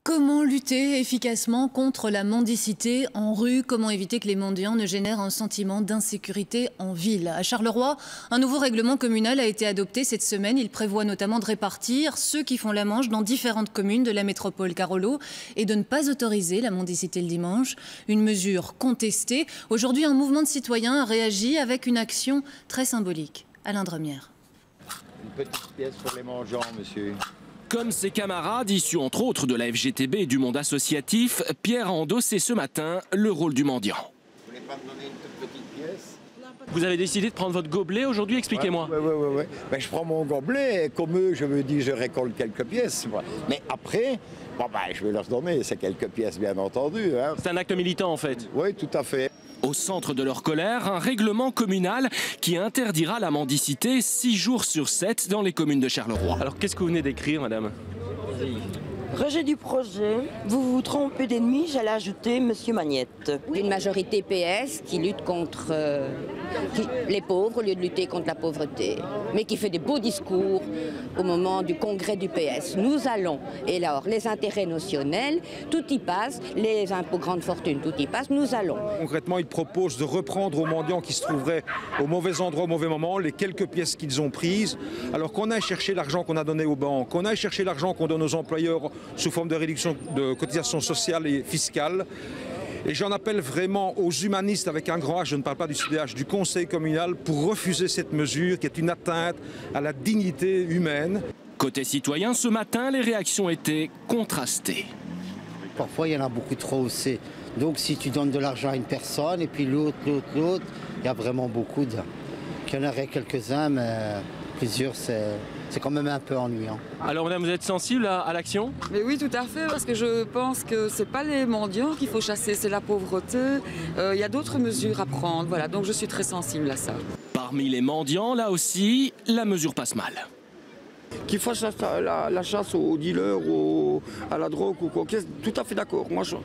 Comment lutter efficacement contre la mendicité en rue? Comment éviter que les mendiants ne génèrent un sentiment d'insécurité en ville? À Charleroi, un nouveau règlement communal a été adopté cette semaine. Il prévoit notamment de répartir ceux qui font la manche dans différentes communes de la métropole Carolo et de ne pas autoriser la mendicité le dimanche. Une mesure contestée. Aujourd'hui, un mouvement de citoyens a réagi avec une action très symbolique. Alain Dremière. Une petite pièce sur les mendiants, monsieur. Comme ses camarades, issus entre autres de la FGTB et du monde associatif, Pierre a endossé ce matin le rôle du mendiant. Vous voulez pas me donner une toute petite pièce? Vous avez décidé de prendre votre gobelet aujourd'hui, expliquez-moi. Oui. Ben, je prends mon gobelet et comme eux, je me dis, je récolte quelques pièces. Mais après, je vais leur donner ces quelques pièces, bien entendu. Hein. C'est un acte militant en fait. Oui, tout à fait. Au centre de leur colère, un règlement communal qui interdira la mendicité 6 jours sur 7 dans les communes de Charleroi. Alors qu'est-ce que vous venez d'écrire, madame? Rejet du projet. Vous vous trompez d'ennemi, j'allais ajouter Monsieur Magnette. Une majorité PS qui lutte contre les pauvres au lieu de lutter contre la pauvreté, mais qui fait des beaux discours au moment du congrès du PS. Nous allons, et alors les intérêts notionnels, tout y passe, les impôts grande fortune, tout y passe, nous allons. Concrètement, ils proposent de reprendre aux mendiants qui se trouveraient au mauvais endroit au mauvais moment les quelques pièces qu'ils ont prises, alors qu'on aille chercher l'argent qu'on a donné aux banques, qu'on aille chercher l'argent qu'on donne aux employeurs sous forme de réduction de cotisations sociales et fiscales. Et j'en appelle vraiment aux humanistes avec un grand H, je ne parle pas du CDH, du conseil communal, pour refuser cette mesure qui est une atteinte à la dignité humaine. Côté citoyen, ce matin, les réactions étaient contrastées. Parfois, il y en a beaucoup trop aussi. Donc si tu donnes de l'argent à une personne et puis l'autre, il y a vraiment beaucoup de... Il y en aurait quelques-uns, mais plusieurs, c'est quand même un peu ennuyant. Alors madame, vous êtes sensible à l'action? Mais oui, tout à fait, parce que je pense que c'est pas les mendiants qu'il faut chasser, c'est la pauvreté. Il y a d'autres mesures à prendre, voilà, donc je suis très sensible à ça. Parmi les mendiants, là aussi, la mesure passe mal. Qu'il fasse la chasse aux dealers, à la drogue ou quoi, tout à fait d'accord. Moi, je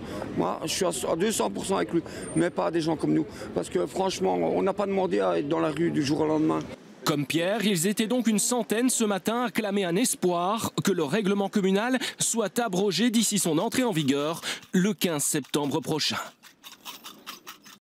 suis à 200% avec lui, mais pas des gens comme nous. Parce que franchement, on n'a pas demandé à être dans la rue du jour au lendemain. Comme Pierre, ils étaient donc une centaine ce matin à clamer un espoir que le règlement communal soit abrogé d'ici son entrée en vigueur le 15 septembre prochain.